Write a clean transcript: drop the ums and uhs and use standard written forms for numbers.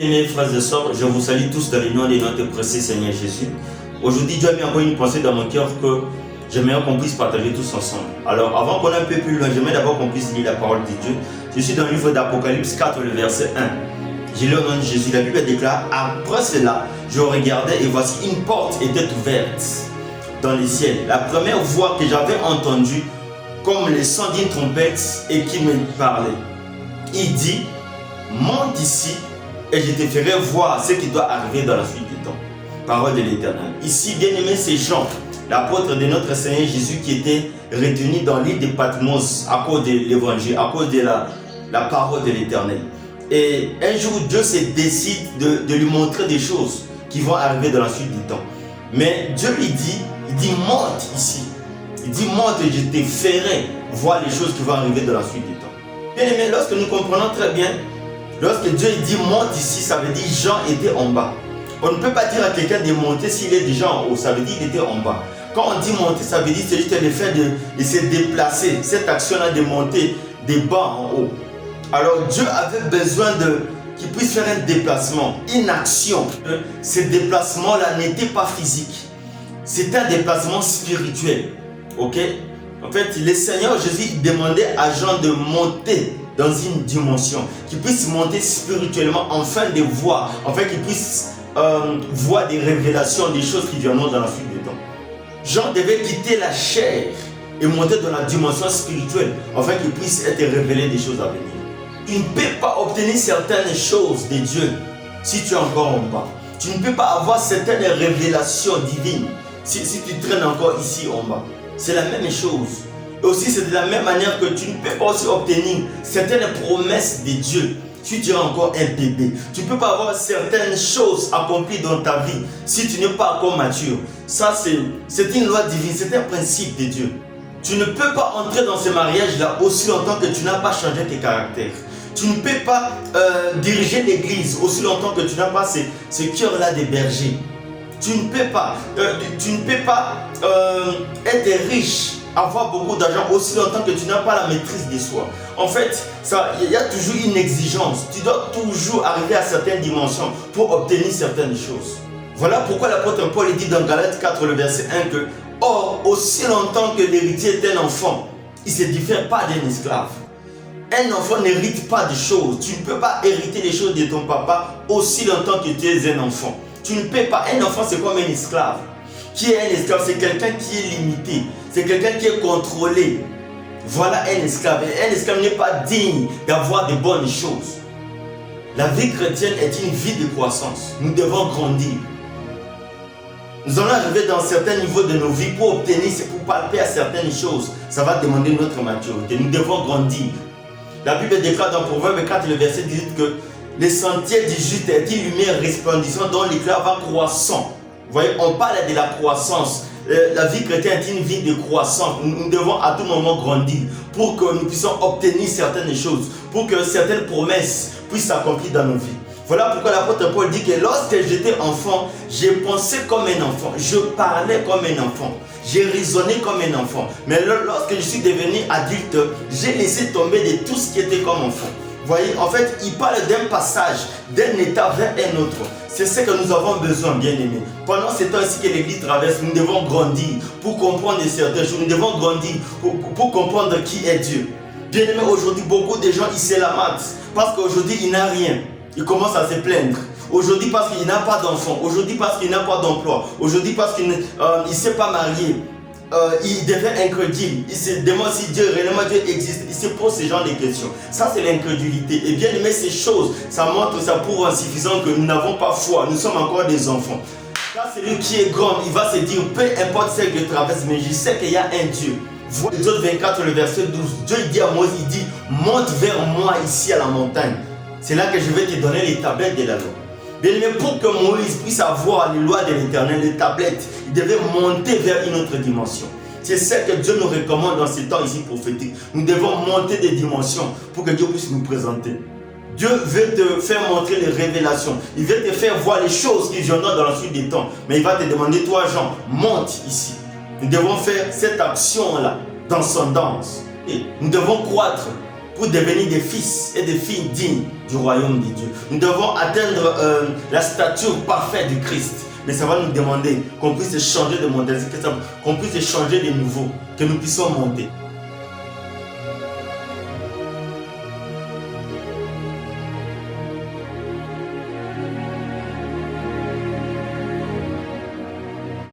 Mes frères et sœurs, je vous salue tous dans le nom de notre précieux Seigneur Jésus. Aujourd'hui, Dieu a mis encore une pensée dans mon cœur que j'aimerais qu'on puisse partager tous ensemble. Alors, avant qu'on aille un peu plus loin, j'aimerais d'abord qu'on puisse lire la parole de Dieu. Je suis dans le livre d'Apocalypse 4, le verset 1. J'ai lu au nom de Jésus. La Bible déclare: après cela, je regardais et voici une porte était ouverte dans les ciels. La première voix que j'avais entendue, comme le son d'une trompette, et qui me parlait. Il dit: monte ici et je te ferai voir ce qui doit arriver dans la suite du temps. Parole de l'Éternel. Ici, bien aimé, c'est Jean, l'apôtre de notre Seigneur Jésus, qui était retenu dans l'île de Patmos à cause de l'évangile, à cause de la parole de l'Éternel. Et un jour, Dieu se décide de lui montrer des choses qui vont arriver dans la suite du temps. Mais Dieu lui dit, monte ici. Il dit, monte et je te ferai voir les choses qui vont arriver dans la suite du temps. Bien aimé, lorsque nous comprenons très bien, lorsque Dieu dit monte ici, ça veut dire Jean était en bas. On ne peut pas dire à quelqu'un de monter s'il est déjà en haut, ça veut dire qu'il était en bas. Quand on dit monter, ça veut dire c'est juste le fait de se déplacer, cette action-là de monter des bas en haut. Alors Dieu avait besoin qu'il puisse faire un déplacement, une action. Ce déplacement-là n'était pas physique, c'était un déplacement spirituel. Ok? En fait, le Seigneur Jésus demandait à Jean de monter dans une dimension, qu'il puisse monter spirituellement afin de voir, afin qu'il puisse voir des révélations, des choses qui viendront dans la suite du temps. Jean devait quitter la chair et monter dans la dimension spirituelle afin qu'il puisse être révélé des choses à venir. Tu ne peux pas obtenir certaines choses de Dieu si tu es encore en bas. Tu ne peux pas avoir certaines révélations divines si tu traînes encore ici en bas. C'est la même chose. Et aussi, c'est de la même manière que tu ne peux pas aussi obtenir certaines promesses de Dieu si tu es encore un bébé. Tu ne peux pas avoir certaines choses accomplies dans ta vie si tu n'es pas encore mature. Ça, c'est une loi divine, c'est un principe de Dieu. Tu ne peux pas entrer dans ce mariage-là aussi longtemps que tu n'as pas changé tes caractères. Tu ne peux pas diriger l'église aussi longtemps que tu n'as pas ce cœur-là de berger. Tu ne peux pas, être riche, avoir beaucoup d'argent aussi longtemps que tu n'as pas la maîtrise de soi. En fait, il y a toujours une exigence. Tu dois toujours arriver à certaines dimensions pour obtenir certaines choses. Voilà pourquoi l'apôtre Paul dit dans Galates 4, le verset 1 que « Or, aussi longtemps que l'héritier est un enfant, il ne se diffère pas d'un esclave. » Un enfant n'hérite pas de choses. Tu ne peux pas hériter les choses de ton papa aussi longtemps que tu es un enfant. Tu ne peux pas. Un enfant, c'est comme un esclave. Qui est un esclave? C'est quelqu'un qui est limité. C'est quelqu'un qui est contrôlé. Voilà un esclave. Et un esclave n'est pas digne d'avoir de bonnes choses. La vie chrétienne est une vie de croissance. Nous devons grandir. Nous allons arriver dans certains niveaux de nos vies pour obtenir, pour palper à certaines choses. Ça va demander notre maturité. Nous devons grandir. La Bible déclare dans Proverbe 4, le verset 18 que les sentiers du juste est une lumière resplendissante dont l'éclat va croissant. Vous voyez, on parle de la croissance. La vie chrétienne est une vie de croissance. Nous devons à tout moment grandir pour que nous puissions obtenir certaines choses, pour que certaines promesses puissent s'accomplir dans nos vies. Voilà pourquoi l'apôtre Paul dit que lorsque j'étais enfant, j'ai pensé comme un enfant, je parlais comme un enfant, j'ai raisonné comme un enfant. Mais lorsque je suis devenu adulte, j'ai laissé tomber de tout ce qui était comme enfant. Vous voyez, en fait, il parle d'un passage, d'un état vers un autre. C'est ce que nous avons besoin, bien aimés. Pendant ce temps-ci que l'Église traverse, nous devons grandir pour comprendre certaines choses. Nous devons grandir pour comprendre qui est Dieu. Bien aimé, aujourd'hui, beaucoup de gens, ils se lamentent parce qu'aujourd'hui, il n'a rien. Il commence à se plaindre. Aujourd'hui parce qu'il n'a pas d'enfant. Aujourd'hui parce qu'il n'a pas d'emploi. Aujourd'hui parce qu'il ne s'est pas marié. Il devient incrédule. Il se demande si réellement Dieu existe. Il se pose ce genre de questions. Ça, c'est l'incrédulité. Et bien aimé, ces choses, ça montre, ça prouve insuffisant que nous n'avons pas foi. Nous sommes encore des enfants. Quand celui qui est grand, il va se dire, peu importe ce que je traverse, mais je sais qu'il y a un Dieu. Voilà Exode 24, le verset 12. Dieu dit à Moïse, il dit, monte vers moi ici à la montagne. C'est là que je vais te donner les tablettes de la loi. Bien aimé, pour que Moïse puisse avoir les lois de l'Éternel, les tablettes, il devait monter vers une autre dimension. C'est ce que Dieu nous recommande dans ces temps ici prophétiques. Nous devons monter des dimensions pour que Dieu puisse nous présenter. Dieu veut te faire montrer les révélations. Il veut te faire voir les choses qui viendront dans la suite des temps. Mais il va te demander, toi Jean, monte ici. Nous devons faire cette action-là, dans son danse. Et nous devons croître pour devenir des fils et des filles dignes du royaume de Dieu. Nous devons atteindre la stature parfaite du Christ. Mais ça va nous demander qu'on puisse changer de modèle, qu'on puisse changer de niveau, que nous puissions monter.